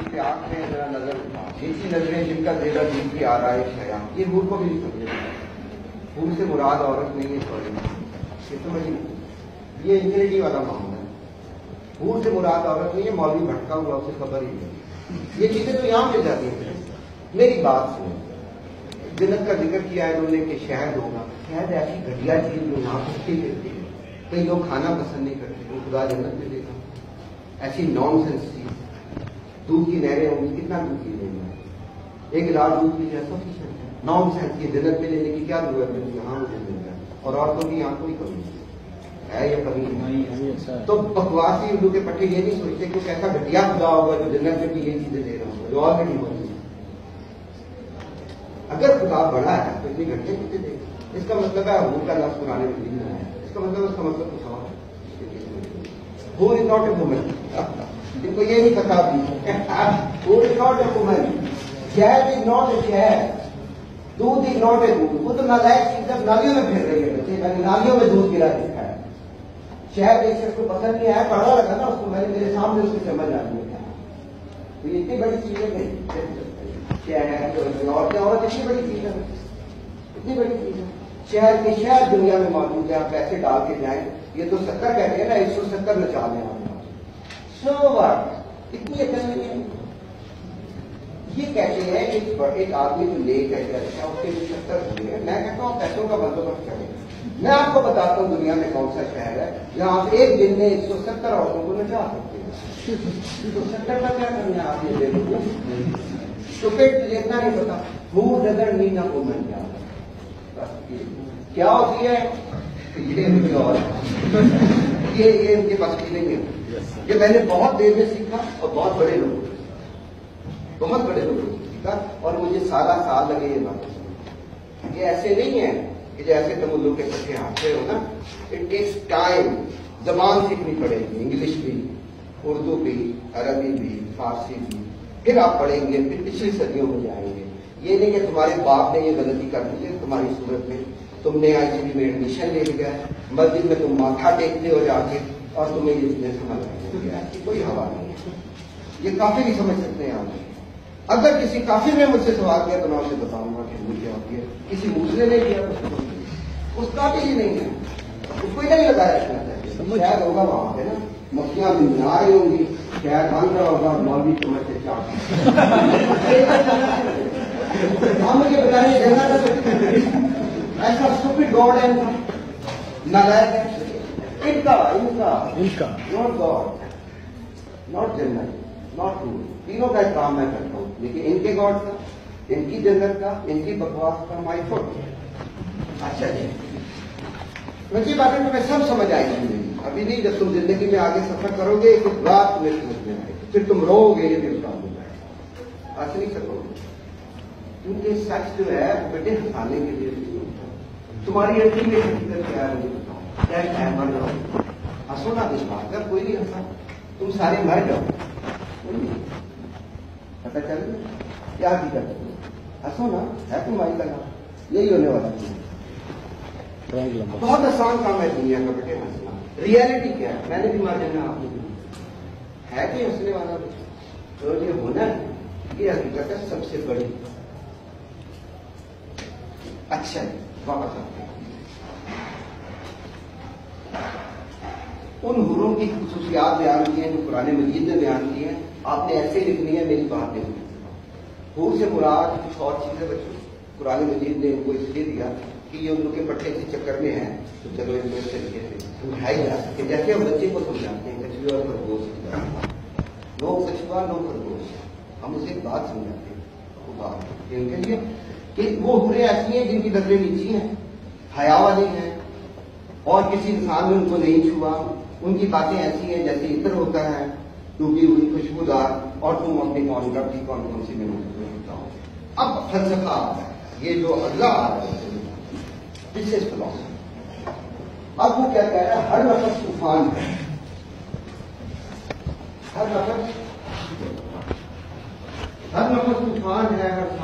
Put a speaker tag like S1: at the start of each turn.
S1: पे आंखें जरा नजर ऐसी नजरें जिनका जेरा दिन की आ रहा है शया, ये हूर को भी नहीं समझेगा। हूर से मुराद औरत नहीं है, सॉरी ये तो वही, ये इंफिनिटी वाला मामला है। हूर से मुराद औरत नहीं है, मौलवी भटका हुआ उसे खबर ही नहीं। ये चीजें तो यहाँ मिल जाती हैं। मेरी बात सुनो, जन्नत का जिक्र किया है उन्होंने कि शहद होगा। शहद ऐसी घटिया चीज जो यहाँ कुत्ती मिलती है, कई लोग खाना पसंद नहीं करते, वो खुदा जन्नत में देगा। ऐसी नॉनसेंस चीज, दूध की नहरें होंगी, कितना दूध पी लेंगे, एक गिलास दूध पी जाए सफिशिएंट है। नॉनसेंस की जन्नत में लेने की क्या जरूरत है, यहाँ मुझे मिल जाए। और औरतों की यहाँ कोई कमी नहीं है या कमी नहीं है। तो बकवासी उर्दू के पट्टे ये नहीं सोचते कि कैसा घटिया खुदा होगा जो जन्नत में भी ये चीजें दे रहा होगा जो ऑलरेडी मौजूद है। अगर खुदा बड़ा है तो इतनी घटिया चीजें देगा, इसका मतलब है हूर का लफ्ज पुराने में नहीं है, इसका मतलब उसका मतलब कुछ और है। हूर इज नॉट ए वुमन, इनको ये नहीं पता भी। हूर इज नॉट ए वुमन, शहद इज नॉट ए शहद, दूध इज नॉट ए दूध। वो तो नालायक चीज जब नालियों में फिर रही है, मैंने नालियों में दूध गिरा देखा है। शहद एक शख्स को पसंद नहीं आया, कड़वा लगा ना उसको, मैंने मेरे सामने उसकी समझ आ रही है। तो ये इतनी बड़ी चीज है क्या है, औरत इतनी बड़ी चीज है, इतनी बड़ी चीज है। शहर के शहर दुनिया में मौजूद है, आप पैसे डाल के जाएं, ये तो 70 कहते हैं ना, 170 नचा लें आप। सो इतनी अकल नहीं है। ये कहते हैं एक आदमी जो लेक है अच्छा, उसके 70 हुए हैं। मैं कहता हूँ पैसों का बंदोबस्त करें। मैं आपको बताता हूँ दुनिया में कौन सा शहर है जहां आप एक दिन में 170 औरतों को नचा सकते हैं। 170 का क्या करना आप ये देखो, तो फिर इतना नहीं पता who doesn't mean a woman क्या होती है, ये और ये इनके पास की नहीं है। ये मैंने बहुत देर में सीखा और बहुत बड़े लोगों से सीखा, और मुझे सारा साल लगे ये बात। ये ऐसे नहीं है कि जैसे तुम उल्लू के पत्ते हाथते हो ना, इट टेक्स टाइम। जबान सीखनी पड़ेगी, इंग्लिश भी, उर्दू भी, अरबी भी, फारसी भी, फिर आप पढ़ेंगे, फिर पिछली सदियों में जाएंगे। ये नहीं कि तुम्हारे बाप ने ये गलती कर दी है तुम्हारी सूरत में, तुमने आईसीबी में एडमिशन ले लिया, मस्जिद में तुम माथा टेकते हो जाके और तुम्हें ये चीजें समझ ऐसी कोई हवा नहीं है। ये काफी भी समझ सकते हैं आप। अगर किसी काफिर ने मुझसे सवाल किया तो मैं उसे बताऊंगा कि हूर क्या होती है। किसी मूसले ने किया उसका भी ही नहीं है, उसको ही नहीं लगाया रखना चाहिए। शायद होगा वहां पे ना मक्खियां भी आ रही होंगी, शायद बंद रहा होगा, मौलवी समझ से चाट हम मुझे बताने देना था। ऐसा स्टूपिड गॉड है, नालायक है इनका नॉट गॉड, नॉट जन्नत, नॉट रूल, तीनों का काम मैं करता हूँ, लेकिन इनके गॉड का, इनकी जन्नत का, इनकी बकवास का माई फुट। अच्छा जी, मुझे बातें तुम्हें सब समझ आएगी, अभी नहीं, जब तुम जिंदगी में आगे सफर करोगे एक बात तुम्हें समझ में आएगी, फिर तुम रोगे ये दिल काम हो जाएगा, हंस नहीं सकोगे। क्योंकि सच जो है बेटे हंसाने के लिए तुम्हारी अर्थी में हकीकत क्या है मुझे बताओ, क्या है मर जाओ, हंसो ना विश्वास कर, कोई नहीं हंसा, तुम सारे मर जाओ, पता चल क्या हकीकत है, हंसो ना, है तुम्हारी लगा, यही होने वाला है। बहुत आसान काम है दुनिया का बेटे हंसना। रियलिटी क्या है, मैंने भी मर जाना, आपने भी है कि हंसने वाला, तो ये होना है, ये हकीकत है सबसे बड़ी। अच्छा वापस आते हैं, उन हुरों की खुसूसियात बयान की हैं जो पुराने मजीद ने बयान की हैं, आपने ऐसे लिखनी है, मेरी बात नहीं। हुर से मुराद कुछ और चीजें बच्चों पुराने मजीद ने उनको इसलिए दिया कि ये उन लोग के पट्टे के चक्कर में है, तो चलो इनमें तरीके से समझाई जा सके, जैसे हम बच्चे को समझाते हैं कछुआ और खरगोश, नो कछुआ नो खरगोश, हम उसे एक बात समझाते हैं उनके लिए कि वो हुरें ऐसी हैं जिनकी नजरें नीची हैं, हया वाली हैं, और किसी इंसान ने उनको नहीं छुआ, उनकी बातें ऐसी हैं जैसे इत्र होता है, डूबी हुई खुशबूदार, और तुम अपनी कौन की कौन सी में होता हो। अब फलसफा आता है, ये जो अगला आ रहा है दिस इज फिलॉसफी। अब वो क्या कह रहा है, हर नफस तूफान है, हर नफस तूफान है, हर